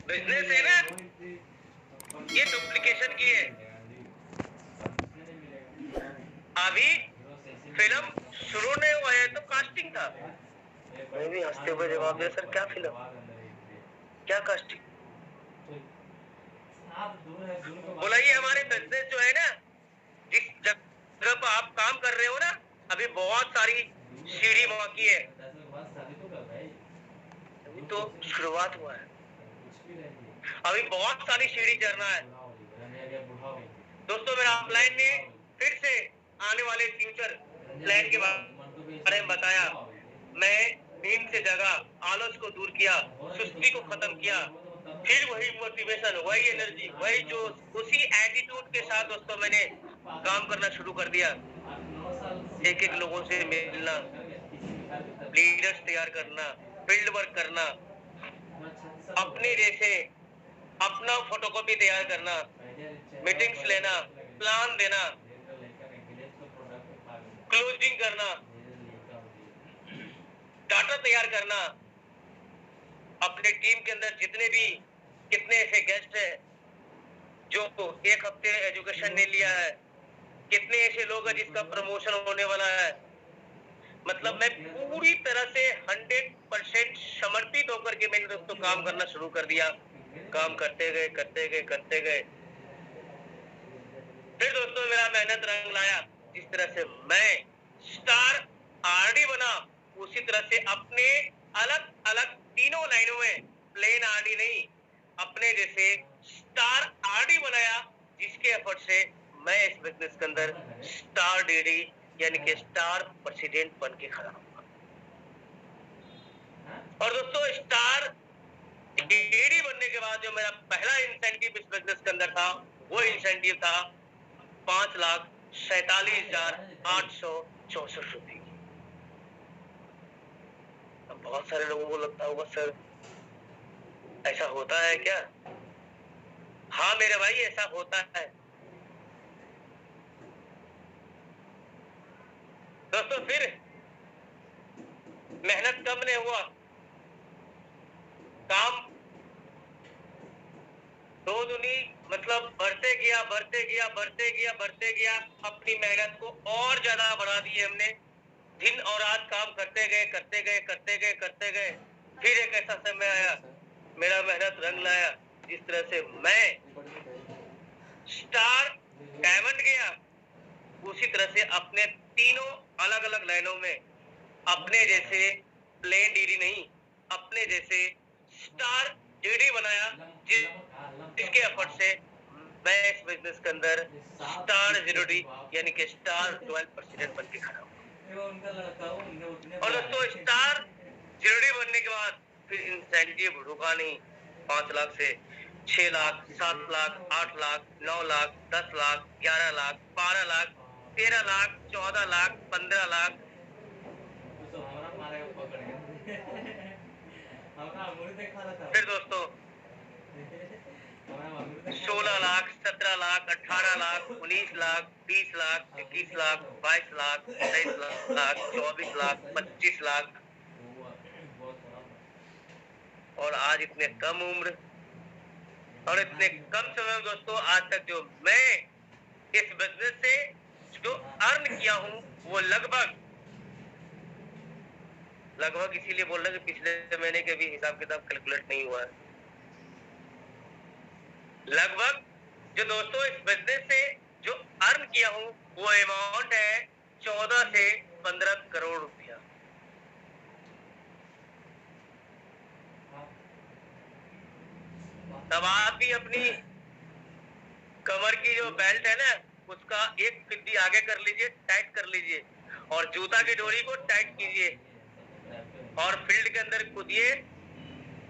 Business है ना, ये डुप्लीकेशन की है। अभी फिल्म शुरू नहीं हुआ है तो कास्टिंग था। मैं भी हंसते हुए जवाब दिया, सर क्या फिल्म, क्या कास्टिंग? बोला ये हमारे बिजनेस जो है ना, जिस जगह पर आप काम कर रहे हो ना, अभी बहुत सारी सीढ़ी बाकी है, अभी तो शुरुआत हुआ है, अभी बहुत सारी सीढ़ी चढ़ना है। दोस्तों मेरा अपलाइन ने फिर से आने वाले फ्यूचर प्लान के बारे में बताया। मैं नींद से जगा, आलस को दूर किया, सुस्ती को खत्म किया, फिर वही मोटिवेशन, वही एनर्जी, वही जोश, उसी एटीट्यूड के साथ दोस्तों मैंने काम करना शुरू कर दिया। एक एक लोगों से मिलना, लीडर्स तैयार करना, फील्ड वर्क करना, अपने जैसे अपना फोटोकॉपी तैयार करना, मीटिंग्स लेना, प्लान देना, क्लोजिंग करना, डाटा तैयार करना, अपने टीम के अंदर जितने भी कितने ऐसे गेस्ट हैं जो एक हफ्ते एजुकेशन ने लिया है, कितने ऐसे लोग हैं जिसका प्रमोशन होने वाला है। मतलब मैं पूरी तरह से 100% समर्पित होकर के मैंने दोस्तों काम करना शुरू कर दिया। काम करते गए करते गए करते गए, फिर दोस्तों मेरा मेहनत रंग लाया। जिस तरह से मैं स्टार आरडी बना, उसी तरह से अपने अलग अलग तीनों लाइनों में, प्लेन आरडी नहीं, अपने जैसे स्टार आरडी बनाया, जिसके एफर्ट से मैं इस बिजनेस के अंदर स्टार डीडी यानी कि स्टार प्रेसिडेंट बन के खड़ा हुआ। और दोस्तों स्टार डीडी बनने के बाद जो मेरा पहला इंसेंटिव इस बिजनेस के अंदर था, वो इंसेंटिव था 5,47,864 रुपए की। अब बहुत सारे लोगों को लगता होगा सर ऐसा होता है क्या? हाँ मेरे भाई ऐसा होता है। दोस्तों फिर मेहनत कम नहीं हुआ, काम दो दुनी मतलब बढ़ते गया बढ़ते गया बढ़ते गया बढ़ते गया। अपनी मेहनत को और ज्यादा बढ़ा दी हमने, दिन और रात काम करते गए करते गए करते गए करते गए। फिर एक ऐसा समय आया, मेरा मेहनत रंग लाया, जिस तरह से मैं स्टार डायमंड गया, उसी तरह से अपने तीनों अलग अलग लाइनों में अपने जैसे प्लेन डीडी नहीं, अपने जैसे स्टार डीडी बनाया, जिसके एफर्ट से मैं इस बिजनेस के अंदर स्टार 0D यानी कि स्टार 12 प्रेसिडेंट बन के खड़ा हूँ। और दोस्तों स्टार 0D बनने के बाद फिर इंसेंटिव रुका नहीं। 5 लाख से 6 लाख, 7 लाख, 8 लाख, 9 लाख, 10 लाख, 11 लाख, 12 लाख, 13 लाख, 14 लाख, 15 लाख, फिर दोस्तों 16 लाख, 17 लाख, 18 लाख, 19 लाख, 20 लाख, 21 लाख, 22 लाख, 23 लाख, 24 लाख, 25 लाख, और आज इतने कम उम्र और इतने कम समय में दोस्तों आज तक जो मैं इस बिजनेस से जो अर्न किया हूँ वो लगभग इसीलिए बोल रहा हूँ कि पिछले महीने के भी हिसाब किताब कैलकुलेट नहीं हुआ है। लगभग जो दोस्तों इस बिजनेस से जो अर्न किया हूँ वो अमाउंट है 14 से 15 करोड़ रुपया। तब आप भी अपनी कमर की जो बेल्ट है ना, उसका एक फित्ती आगे कर लीजिए, टाइट कर लीजिए, और जूता की डोरी को टाइट कीजिए और फील्ड के अंदर कूदिए,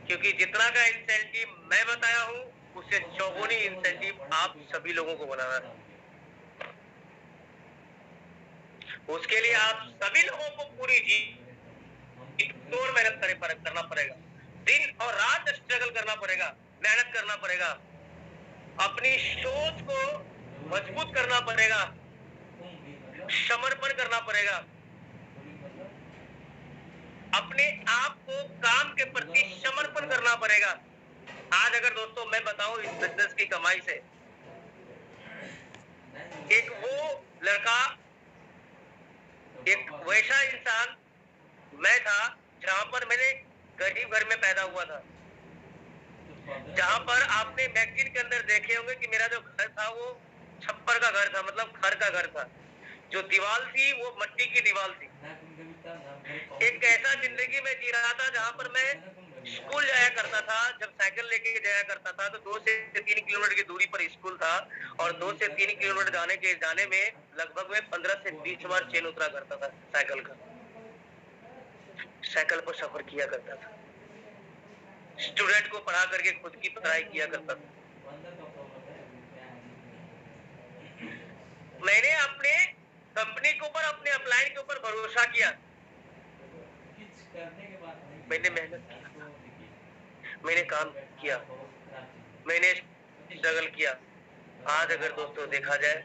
क्योंकि जितना का इंसेंटिव मैं बताया हूँ उससे चौगुनी इंसेंटिव आप सभी लोगों को बनाना है। उसके लिए आप सभी लोगों को पूरी जोर मेहनत करना पड़ेगा, दिन और रात स्ट्रगल करना पड़ेगा, मेहनत करना पड़ेगा, अपनी सोच को मजबूत करना पड़ेगा, समर्पण करना पड़ेगा, अपने आप को काम के प्रति समर्पण करना पड़ेगा। आज अगर दोस्तों मैं बताऊं इस बिजनेस की कमाई से, एक वो लड़का, एक वैसा इंसान मैं था जहां पर मैंने गरीब घर में पैदा हुआ था, जहां पर आपने मैगजीन के अंदर देखे होंगे कि मेरा जो घर था वो छप्पर का घर था, मतलब खर का घर था। जो दीवार थी वो मिट्टी की दीवार थी। एक ऐसा जिंदगी में जी रहा था जहां पर मैं स्कूल जाया करता था, जब साइकिल लेके जाया करता था तो 2 से 3 किलोमीटर की दूरी पर स्कूल था, और 2 से 3 किलोमीटर जाने में लगभग में 15 से 20 बार चेन उतरा करता था साइकिल का। साइकिल पर सफर किया करता था, स्टूडेंट को पढ़ा करके खुद की पढ़ाई किया करता था। मैंने अपने कंपनी के ऊपर, अपने अपलाइन के ऊपर भरोसा किया, मैंने मेहनत की, मैंने काम किया, मैंने स्ट्रगल किया। आज अगर दोस्तों देखा जाए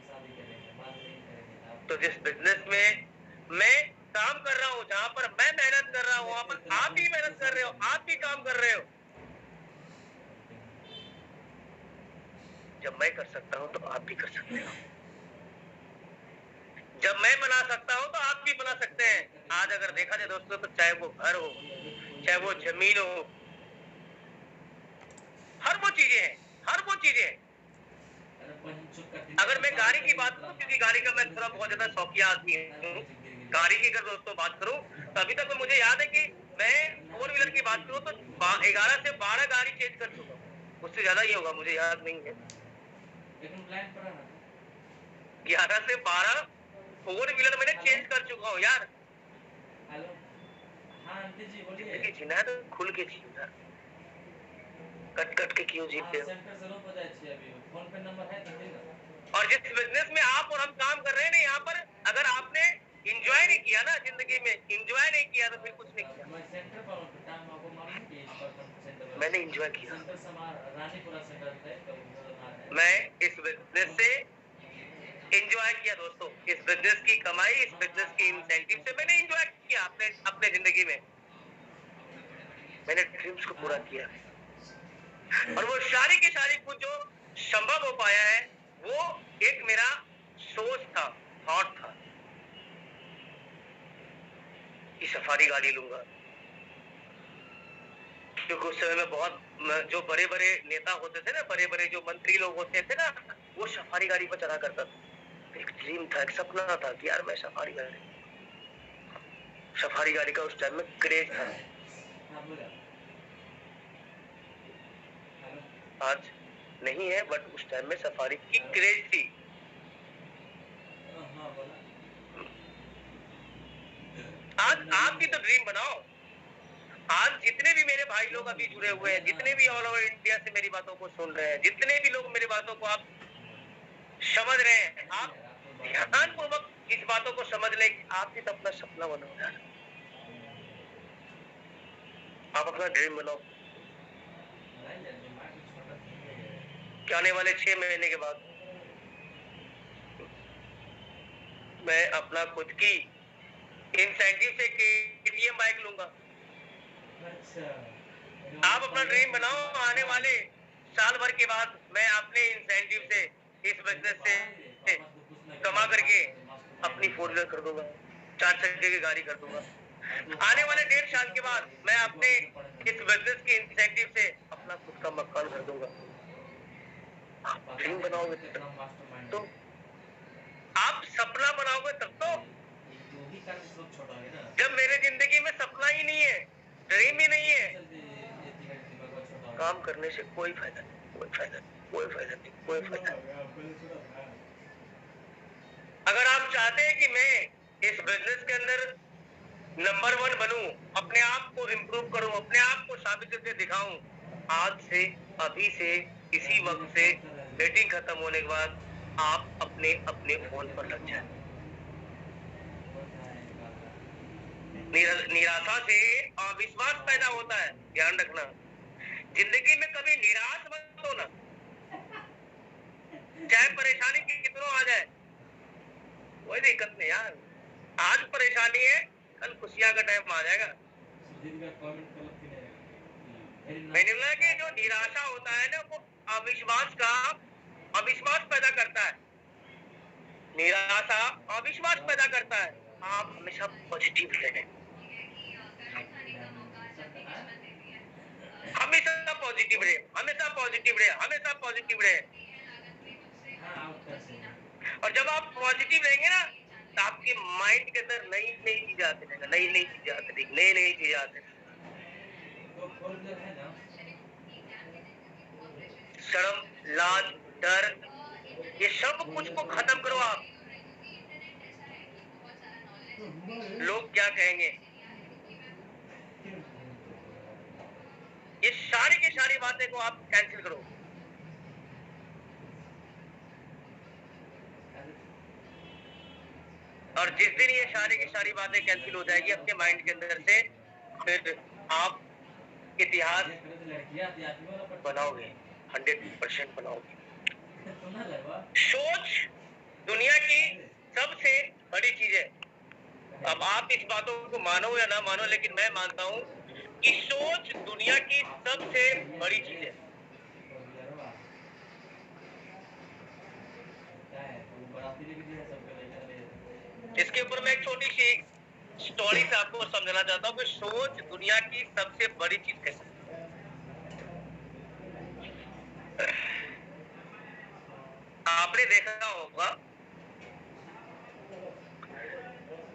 तो जिस बिजनेस में मैं काम कर रहा हूँ, जहां पर मैं मेहनत कर रहा हूँ, वहां पर आप भी मेहनत कर रहे हो, आप भी काम कर रहे हो। जब मैं कर सकता हूँ तो आप भी कर सकते हो, जब मैं बना सकता हूँ तो आप भी बना सकते हैं। आज अगर देखा जाए दोस्तों तो चाहे वो घर हो, चाहे वो जमीन हो, हर वो चीजें अगर मैं गाड़ी की बात करूं, क्योंकि गाड़ी का मैं थोड़ा बहुत ज्यादा शौकिया आदमी हूँ, गाड़ी की अगर दोस्तों बात करूं तो अभी तक तो मुझे याद है कि मैं 4 व्हीलर की बात करूं तो 11 से 12 गाड़ी चेंज कर चुका हूँ, उससे ज्यादा ही होगा, मुझे याद नहीं है। 11 से 12 4 व्हीलर मैंने चेंज कर चुका हूँ यार। जिंदगी जीना है तो खुल के जियो यार, कट कट के क्यों जीते हो। और जिस बिजनेस में आप और हम काम कर रहे हैं ना, यहाँ पर अगर आपने इंजॉय नहीं किया ना जिंदगी में, इंजॉय नहीं किया तो फिर कुछ नहीं किया। मैंने इंजॉय किया, मैं इस बिजनेस से इंजॉय किया दोस्तों, इस बिजनेस की कमाई, इस बिजनेस की इंसेंटिव से मैंने इंजॉय किया अपने जिंदगी में, मैंने ड्रीम्स को पूरा किया, और वो सारी की सारी कुछ जो संभव हो पाया है वो एक मेरा सोच था, थॉट था कि सफारी गाड़ी लूंगा, क्योंकि उस समय में बहुत जो बड़े बड़े नेता होते थे ना, बड़े बड़े जो मंत्री लोग होते थे ना, वो सफारी गाड़ी पर चढ़ा करता था। एक ड्रीम था, एक सपना था कि यार मैं सफारी गाड़ी का उस टाइम में क्रेज था। आज नहीं है, बट उस टाइम में सफारी की क्रेज थी। आज आप भी तो ड्रीम बनाओ। आज जितने भी मेरे भाई लोग अभी जुड़े हुए हैं, जितने भी ऑल ओवर इंडिया से मेरी बातों को सुन रहे हैं, जितने भी लोग मेरी बातों को आप समझ रहे हैं, आप ध्यानपूर्वक इस बातों को समझ लें कि आप भी तो अपना सपना बनाओ यार, आप अपना ड्रीम बनाओ। क्या आने वाले 6 महीने के बाद मैं अपना खुद की इंसेंटिव से KTM बाइक लूंगा। आप अपना ड्रीम बनाओ, आने वाले साल भर के बाद मैं अपने इंसेंटिव से, इस बिजनेस से कमा करके अपनी 4 व्हीलर कर दूंगा, 4 चक्के की गाड़ी कर दूंगा। आने वाले 1.5 साल के बाद मैं अपने इस बिजनेस के इंसेंटिव से अपना खुद का मकान कर दूंगा। आप ड्रीम बनाओगे तो, आप सपना बनाओगे तब तो। जब मेरे जिंदगी में सपना ही नहीं है, ड्रीम ही नहीं है, काम करने से कोई फायदा नहीं, कोई फायदा नहीं, कोई फायदा नहीं, कोई फायदा नहीं। अगर आप चाहते हैं कि मैं इस बिजनेस के अंदर नंबर 1 बनूं, अपने आप को इम्प्रूव करूं, अपने आप को साबित करके दिखाऊं, आज से, अभी से, इसी वक्त से मीटिंग खत्म होने के बाद आप अपने अपने फोन पर लग जाए। निराशा से अविश्वास पैदा होता है, ध्यान रखना। जिंदगी में कभी निराश मत हो ना, चाहे परेशानी कितनों आ जाए, कोई दिक्कत नहीं यार। आज परेशानी है, कल खुशियां का टाइम आ जाएगा। मैंने बोला कि जो निराशा होता है ना वो अविश्वास पैदा करता है। निराशा अविश्वास पैदा करता है। आप हमेशा पॉजिटिव रहें, हमेशा पॉजिटिव रहे, हमेशा पॉजिटिव रहे, हमेशा पॉजिटिव रहे। और जब आप पॉजिटिव रहेंगे ना तो आपके माइंड के अंदर नई नई चीजें आती रहेंगी, नई नई चीजें आती रहेंगी, नई नई चीजें आती रहेंगी। शर्म, लाज, डर, ये सब कुछ को खत्म करो आप। लोग क्या कहेंगे, ये सारी की सारी बातें को आप कैंसिल करो। और जिस दिन ये सारी की सारी बातें कैंसिल हो जाएगी अपने माइंड के अंदर से, फिर आप इतिहास बनाओगे, 100% बनाओगे। सोच दुनिया की सबसे बड़ी चीज है। अब आप इस बातों को मानो या ना मानो, लेकिन मैं मानता हूं कि सोच दुनिया की सबसे बड़ी चीज है। इसके ऊपर मैं एक छोटी सी स्टोरी से आपको समझाना चाहता हूँ कि सोच दुनिया की सबसे बड़ी चीज कैसे। आपने देखा होगा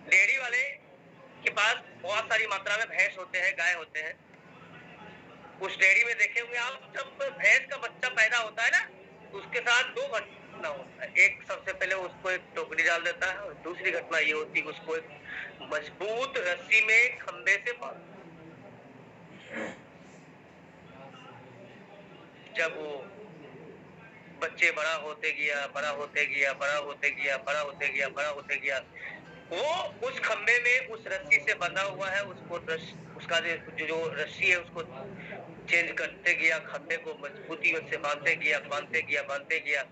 डेयरी वाले के पास बहुत सारी मात्रा में भैंस होते हैं, गाय होते हैं। उस डेयरी में देखे होंगे आप, जब भैंस का बच्चा पैदा होता है ना तो उसके साथ दो घटना होता है। एक, सबसे पहले उसको एक टोकरी डाल देता है, और दूसरी घटना ये होती है कि उसको एक मजबूत रस्सी में खंबे से बांध। जब वो बच्चे बड़ा होते गया, बड़ा होते गया, बड़ा होते गया, बड़ा होते गया, बड़ा होते गया, वो उस खंबे में उस रस्सी से बंधा हुआ है, उसको उसका जो रस्सी है उसको चेंज करते गया, खंबे को मजबूती से बांधते गया, बांधते गया, बांधते गया।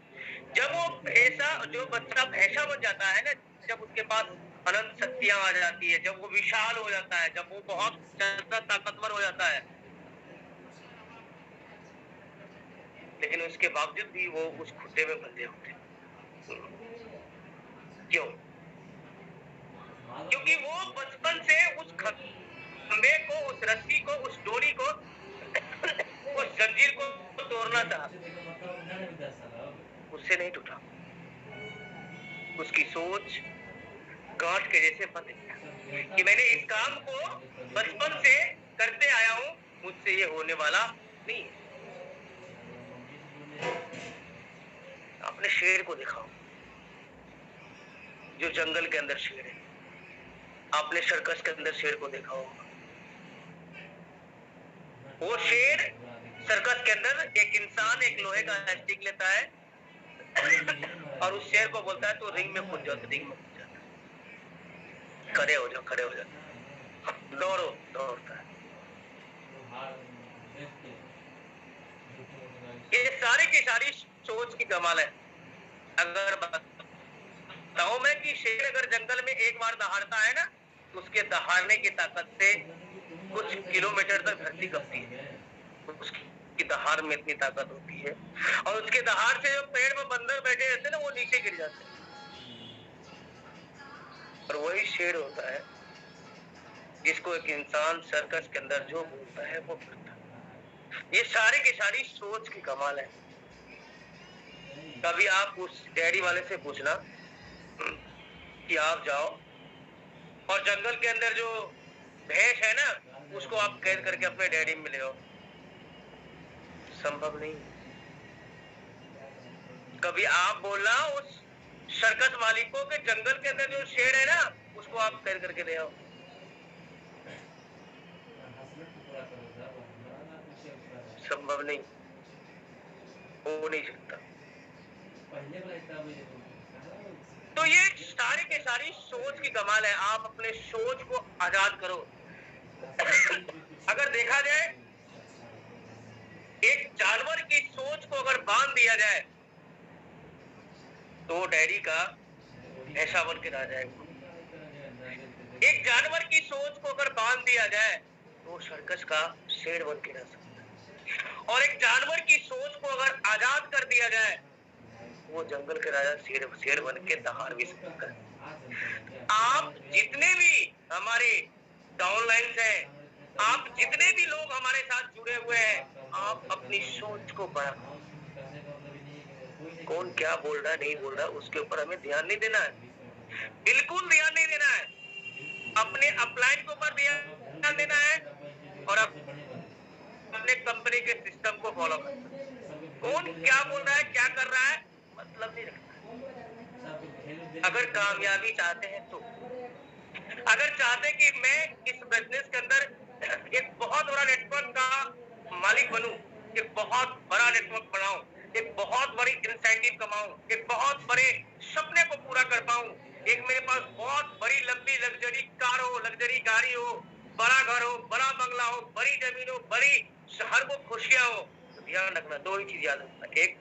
जब वो भैंसा, जो बच्चा भैंसा बन जाता है ना, जब उसके पास अनंत शक्तियां आ जाती है, जब वो विशाल हो जाता है, जब वो बहुत ज्यादा ताकतवर हो जाता है, लेकिन उसके बावजूद भी वो उस खुट्टे में बंधे होते। क्यों? क्योंकि वो बचपन से उस खंबे को, उस रस्सी को, उस डोरी को, उस जंजीर को तोड़ना था, उससे नहीं टूटा। उसकी सोच गांठ के जैसे बंध गया कि मैंने इस काम को बचपन से करते आया हूं, मुझसे ये होने वाला नहीं है। आपने शेर को देखा हो, जो जंगल के अंदर शेर है। आपने सर्कस के अंदर शेर को देखा होगा। वो शेर सर्कस के अंदर एक इंसान एक लोहे का स्टिक लेता है और उस शेर को बोलता है तो रिंग में कूद जाओ, रिंग में कूद जाता, खड़े हो जाओ, खड़े हो जाओ, दौड़ो, दौड़ता है। ये सारी की सारी सोच की कमाल है। अगर बताऊं मैं कि शेर अगर जंगल में एक बार दहाड़ता है ना तो उसके दहाड़ने की ताकत से कुछ किलोमीटर तक धरती कंपती है। उसकी दहाड़ में इतनी ताकत होती है, और उसके दहाड़ से जो पेड़ में बंदर बैठे रहते हैं ना वो नीचे गिर जाते हैं। और वही शेर होता है जिसको एक इंसान सर्कस के अंदर जो बोलता है वो करता है। ये सारी की सारी सोच की कमाल है। कभी आप उस डेयरी वाले से पूछना कि आप जाओ और जंगल के अंदर जो भैंस है ना उसको आप कैद करके अपने डेयरी में ले आओ, संभव नहीं। कभी आप बोलना उस सर्कस मालिक को कि जंगल के अंदर जो शेर है ना उसको आप कैद करके ले आओ, संभव नहीं, हो नहीं सकता। तो ये सारी के सारी सोच की कमाल है। आप अपने सोच को आजाद करो। अगर देखा जाए एक जानवर की सोच को अगर बांध दिया जाए तो डेयरी का भैंसा बन के रह जाएगा। एक जानवर की सोच को अगर बांध दिया जाए तो सर्कस का शेर बन के रह सकता है। और एक जानवर की सोच को अगर आजाद कर दिया जाए, वो जंगल के राजा शेर बन के दहाड़ भी सकता है। आप जितने भी हमारे डाउनलाइंस हैं, आप जितने भी लोग हमारे साथ जुड़े हुए हैं, आप अपनी सोच को बढ़ाओ। कौन क्या बोल रहा है नहीं बोल रहा, उसके ऊपर हमें ध्यान नहीं देना है, बिल्कुल ध्यान नहीं देना है। अपने अपलाइन के ऊपर ध्यान देना है और अपने कंपनी के सिस्टम को फॉलो करना है। कौन क्या बोल रहा है, क्या कर रहा है, मतलब नहीं रखना। अगर कामयाबी चाहते हैं तो, अगर चाहते कि मैं इस बिजनेस के अंदर एक बहुत बड़ा नेटवर्क का मालिक बनूं, एक बहुत बड़ा नेटवर्क बनाऊं, एक बहुत बड़ी इंसेंटिव कमाऊं, एक बहुत बड़े सपने को पूरा कर पाऊं, एक मेरे पास बहुत बड़ी लंबी लग्जरी कार हो, लग्जरी गाड़ी हो, बड़ा घर हो, बड़ा बंगला हो, बड़ी जमीन हो, बड़ी शहर को खुशियां हो, तो ध्यान रखना, दो ही चीज याद रखना, एक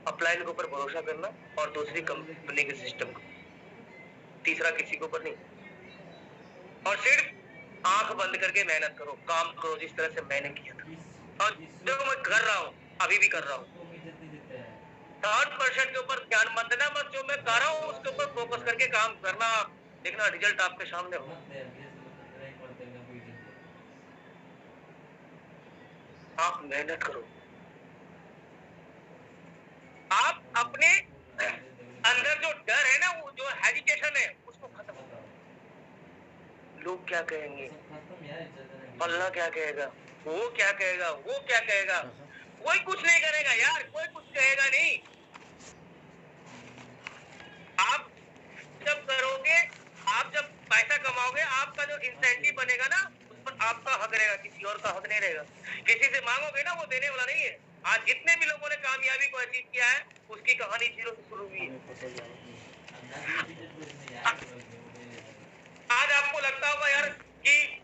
अपलाइन के ऊपर भरोसा करना और दूसरी कंपनी के सिस्टम को, तीसरा किसी के ऊपर नहीं। और सिर्फ आंख बंद करके मेहनत करो, काम करो जिस तरह से मैंने किया था और जो मैं कर रहा हूँ, अभी भी कर रहा हूँ। थर्ड पर्सन के ऊपर ध्यान मत देना, बस जो मैं कर रहा हूँ उसके ऊपर फोकस करके काम करना, देखना रिजल्ट आपके सामने हो। आप मेहनत करो, आप अपने अंदर जो डर है ना, वो जो हेजिटेशन है, उसको खत्म करो। लोग क्या कहेंगे, अल्लाह क्या कहेगा, वो क्या कहेगा, वो क्या कहेगा, कोई कुछ नहीं करेगा यार, कोई कुछ कहेगा नहीं। आप जब करोगे, आप जब पैसा कमाओगे, आपका जो इंसेंटिव बनेगा ना, उस पर आपका हक रहेगा, किसी और का हक नहीं रहेगा। किसी से मांगोगे ना, वो देने वाला नहीं है। आज जितने भी लोगों ने कामयाबी को अचीव किया है, उसकी कहानी जीरो से शुरू हुई है। आज आपको लगता होगा यार कि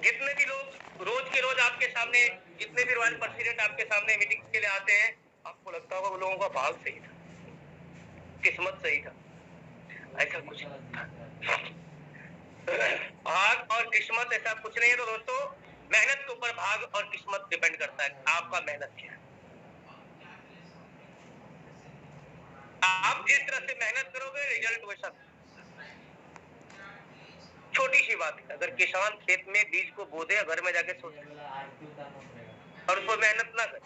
जितने भी लोग रोज के रोज आपके सामने, जितने भी रॉयल प्रेसिडेंट आपके सामने मीटिंग के लिए आते हैं, आपको लगता होगा वो लोगों का भाग सही था, किस्मत सही था। ऐसा कुछ नहीं था, भाग और किस्मत ऐसा कुछ नहीं है। तो दोस्तों, मेहनत के ऊपर भाग और किस्मत डिपेंड करता है, आपका मेहनत क्या है। आप जिस तरह से मेहनत करोगे, रिजल्ट वैसा। छोटी सी बात है, अगर किसान खेत में बीज को बो दे, घर में जाके सोच और उसको मेहनत ना करे,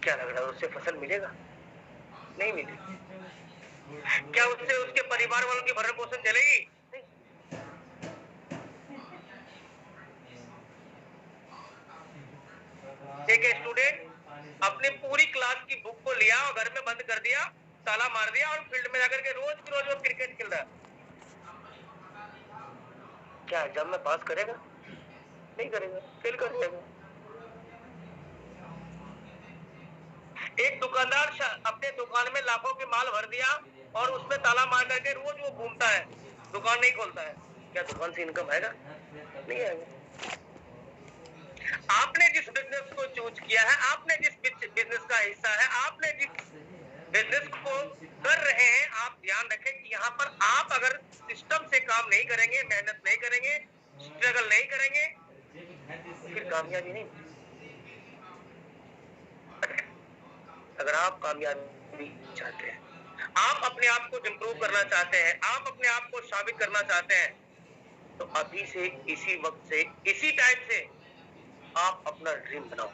क्या लग रहा है उससे फसल मिलेगा? नहीं मिलेगी। क्या उससे उसके परिवार वालों की भरण पोषण चलेगी? एक स्टूडेंट अपनी पूरी क्लास की बुक को लिया और घर में बंद कर दिया, ताला मार दिया और फील्ड में जाकर के रोज रोज वो क्रिकेट खेल रहा है। क्या एग्जाम में पास करेगा? नहीं करेगा, फेल कर जाएगा। एक दुकानदार अपने दुकान में लाखों के माल भर दिया और उसमें ताला मार करके रोज वो घूमता है, दुकान नहीं खोलता है। क्या दुकान से इनकम आएगा? नहीं आएगा। आपने जिस बिजनेस को चूज किया है, आपने जिस बिजनेस का हिस्सा है, आपने जिस बिजनेस को कर रहे हैं, आप ध्यान रखें कि यहाँ पर आप अगर सिस्टम से काम नहीं करेंगे, मेहनत नहीं करेंगे, स्ट्रगल नहीं करेंगे, तो फिर कामयाबी नहीं। अगर आप कामयाबी चाहते हैं, आप अपने आप को इम्प्रूव करना चाहते हैं, आप अपने आप को साबित करना चाहते हैं, तो अभी से, इसी वक्त से, इसी टाइम से आप अपना ड्रीम बनाओ,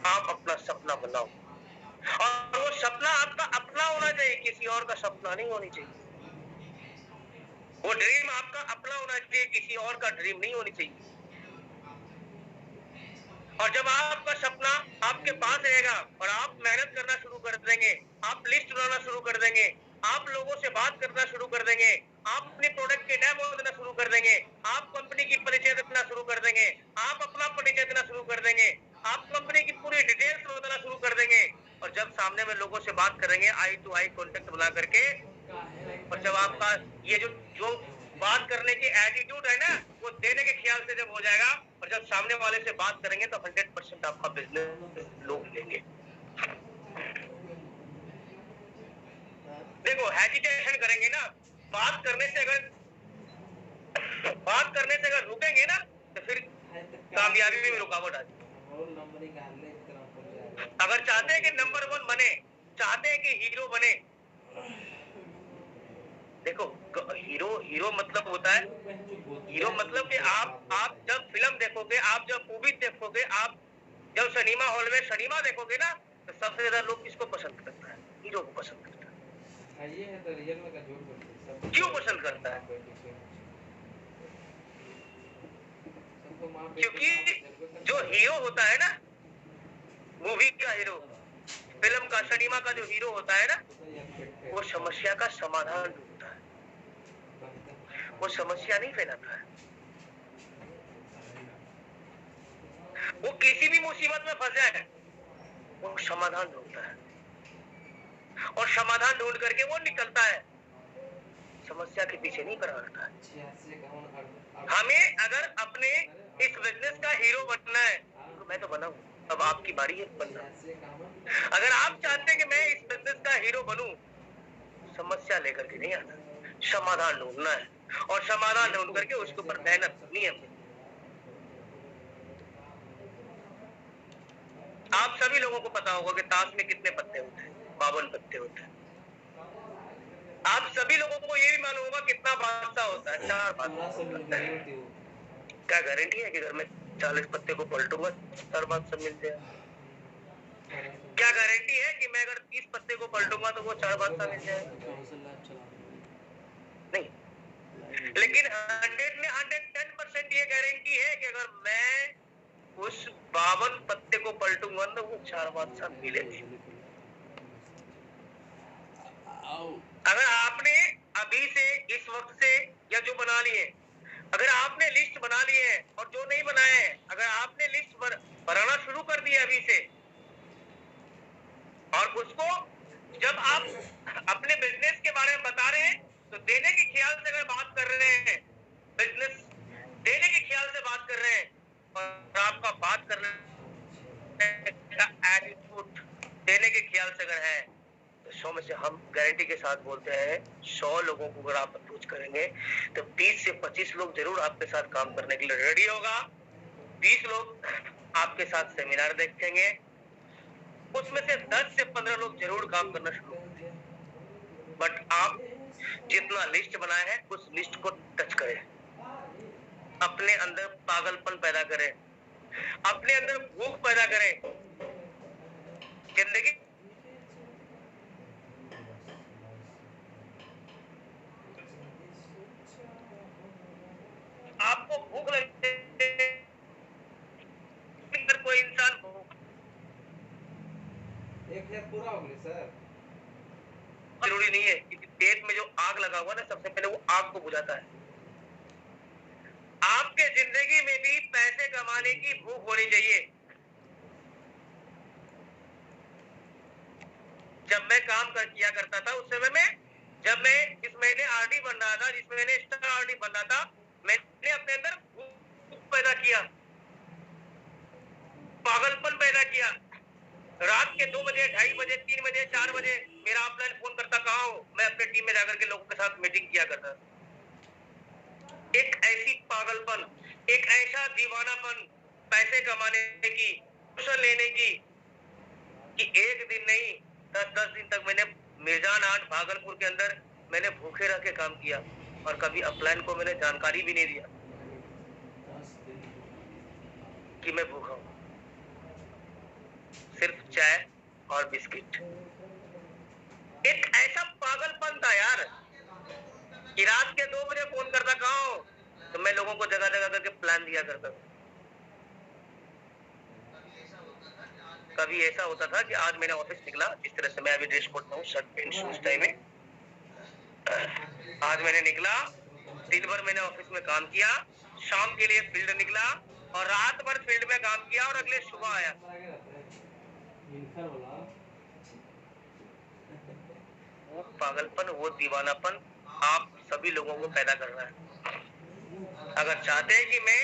आप अपना सपना बनाओ और वो सपना आपका अपना होना चाहिए, किसी और का सपना नहीं होनी चाहिए। वो ड्रीम आपका अपना होना चाहिए, किसी और का ड्रीम नहीं होनी चाहिए। और जब आपका सपना आपके पास रहेगा और आप मेहनत करना शुरू कर देंगे, आप लिस्ट बनाना शुरू कर देंगे, आप लोगों से बात करना शुरू कर देंगे, आप अपने प्रोडक्ट के डेमो देना शुरू कर देंगे, आप कंपनी की परिचय देना शुरू कर देंगे, आप अपना परिचय देना शुरू कर देंगे, आप कंपनी की पूरी डिटेल्स बताना शुरू कर देंगे। और जब सामने में लोगों से बात करेंगे, आई टू आई कॉन्टेक्ट बना करके, और जब आपका ये जो बात करने की एटीट्यूड है ना, वो देने के ख्याल से जब हो जाएगा और जब सामने वाले से बात करेंगे, तो 100% आपका बिजनेस लोग लेंगे। देखो, हेजिटेशन करेंगे ना, बात करने से अगर रुकेंगे ना, तो फिर कामयाबी में रुकावट आ जाएगी। अगर चाहते हैं कि नंबर 1 बने, चाहते हैं कि हीरो बने, देखो हीरो मतलब होता है, हीरो मतलब कि आप जब फिल्म देखोगे, आप जब मूवी देखोगे, आप जब सिनेमा हॉल में सिनेमा देखोगे ना, तो सबसे ज्यादा लोग किसको पसंद करता है? हीरो को पसंद करता है। क्यों पसंद करता है? क्योंकि जो हीरो होता है ना, मूवी का हीरो, फिल्म का, सिनेमा का जो हीरो होता है ना, वो समस्या का समाधान ढूंढता है, वो समस्या नहीं फैलाता है। वो किसी भी मुसीबत में फंस जाए, वो समाधान ढूंढता है, और समाधान ढूंढ करके वो निकलता है, समस्या के पीछे नहीं पड़ा रहता है। हमें अगर अपने इस बिजनेस का हीरो बनना है, तो मैं तो बनाऊं, अब आपकी बारी है बनना। अगर आप चाहते हैं कि मैं इस बिजनेस का हीरो बनूं, समस्या लेकर के नहीं आना, समाधान ढूंढना है, और समाधान ढूंढ करके उसके ऊपर मेहनत करनी है। आप सभी लोगों को पता होगा कि ताश में कितने पत्ते होते हैं? 52 पत्ते होते हैं। आप सभी लोगों को ये भी मालूम होगा कितना बादशाह होता है? 4 बादशाह। क्या गारंटी है कि अगर मैं 40 पत्ते को पलटूंगा 4 बादशाह मिल जाए? क्या गारंटी है कि मैं अगर 30 पत्ते को पलटूंगा तो वो 4 बादशाह मिल जाए? नहीं। लेकिन 100 में 110% ये गारंटी है कि अगर मैं उस 52 पत्ते को पलटूंगा तो वो 4 बादशाह मिलेंगे। अगर आपने अभी से, इस वक्त से, या जो बना लिए, अगर आपने लिस्ट बना ली है, और जो नहीं बनाए हैं, अगर आपने लिस्ट बनाना शुरू कर दिया अभी से, और उसको जब आप अपने बिजनेस के बारे में बता रहे हैं, तो देने के ख्याल से अगर बात कर रहे हैं, बिजनेस देने के ख्याल से बात कर रहे हैं, और आपका बात करने का एटीट्यूड देने के ख्याल से अगर है, तो 100 में से हम गारंटी के साथ बोलते हैं, 100 लोगों को अगर आप अप्रोच करेंगे, तो 20 से 25 लोग जरूर आपके साथ काम करने के लिए रेडी होगा। 20 लोग आपके साथ सेमिनार देखेंगे, उसमें से 10 से 15 लोग जरूर काम करना शुरू करेंगे। बट आप जितना लिस्ट बनाए हैं, उस लिस्ट को टच करें, अपने अंदर पागलपन पैदा करें, अपने अंदर भूख पैदा करें। जिंदगी आपको भूख लगती है, कोई इंसान पूरा हो गया सर, जरूरी नहीं है, क्योंकि पेट में जो आग लगा हुआ ना, सबसे पहले वो आग को बुझाता है। आपके जिंदगी में भी पैसे कमाने की भूख होनी चाहिए। जब मैं काम किया करता था उस समय में, जब मैं इस महीने आरडी बन रहा था, जिस महीने स्टार आरडी बन रहा था, मैंने अपने अंदर भूख पैदा किया, पागलपन पैदा किया। रात के 2 बजे, 2:30 बजे, 3 बजे, 4 बजे मेरा अपलाइन फोन करता, कहाँ हो? मैं अपने टीम में जाकर के लोगों के साथ मीटिंग किया करता। एक ऐसी पागलपन, एक ऐसा दीवानापन पैसे कमाने की, पोषण लेने की, कि एक दिन नहीं 10-10 दिन तक मैंने मिर्जान हाट भागलपुर के अंदर मैंने भूखे रह के काम किया, और कभी अपलाइन को मैंने जानकारी भी नहीं दिया कि मैं भूखा हूं। सिर्फ चाय और बिस्किट। एक ऐसा पागलपन था यार, कि रात के 2 बजे फोन करता, कहाँ हो? तो मैं लोगों को जगह जगह करके प्लान दिया करता था। कभी ऐसा होता था कि आज मैंने ऑफिस निकला, जिस तरह से मैं अभी ड्रेस कोड में हूँ, शर्ट पैंट शूज टाई में, आज मैंने निकला, दिन भर मैंने ऑफिस में काम किया, शाम के लिए फील्ड निकला, और रात भर फील्ड में काम किया, और अगले सुबह आया। वो पागलपन, वो दीवानापन आप सभी लोगों को पैदा करना है। अगर चाहते हैं कि मैं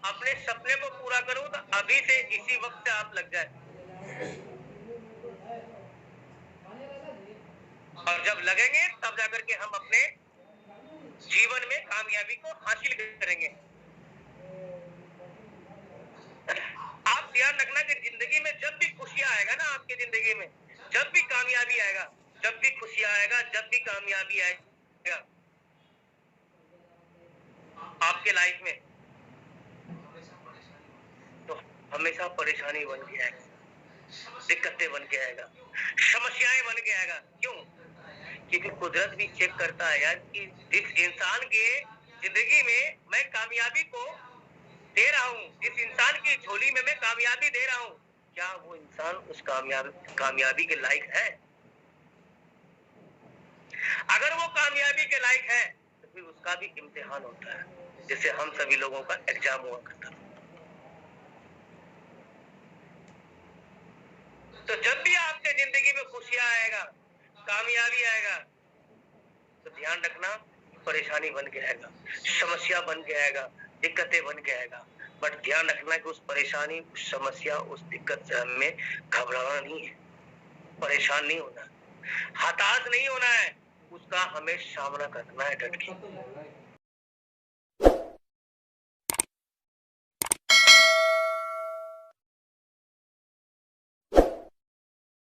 अपने सपने को पूरा करूं, तो अभी से इसी वक्त से आप लग जाए, और जब लगेंगे तब जाकर के हम अपने जीवन में कामयाबी को हासिल करेंगे। आप आप ध्यान रखना कि जिंदगी में जब भी खुशियां आएगा ना, आपकी जिंदगी में जब भी कामयाबी आएगा, जब भी खुशियां आएगा, जब भी कामयाबी आएगा आपके लाइफ में, तो हमेशा परेशानी बन के आएगा, दिक्कतें बन के आएगा, समस्याएं बन के आएगा। क्यों? क्योंकि कुदरत भी चेक करता है यार कि जिस इंसान के जिंदगी में मैं कामयाबी को दे रहा हूँ, जिस इंसान की झोली में मैं कामयाबी दे रहा हूँ, क्या वो इंसान उस कामयाबी के लायक है? अगर वो कामयाबी के लायक है तो फिर उसका भी इम्तिहान होता है, जैसे हम सभी लोगों का एग्जाम हुआ करता है। तो जब भी आपके जिंदगी में खुशियां आएगा, कामयाबी आएगा, तो ध्यान रखना परेशानी बन के आएगा, समस्या बन के आएगा, दिक्कतें बन के आएगा। बट ध्यान रखना कि उस परेशानी, उस समस्या, उस दिक्कत से हमें घबराना नहीं है, परेशान नहीं होना, हताश नहीं होना है, उसका हमें सामना करना है डट के।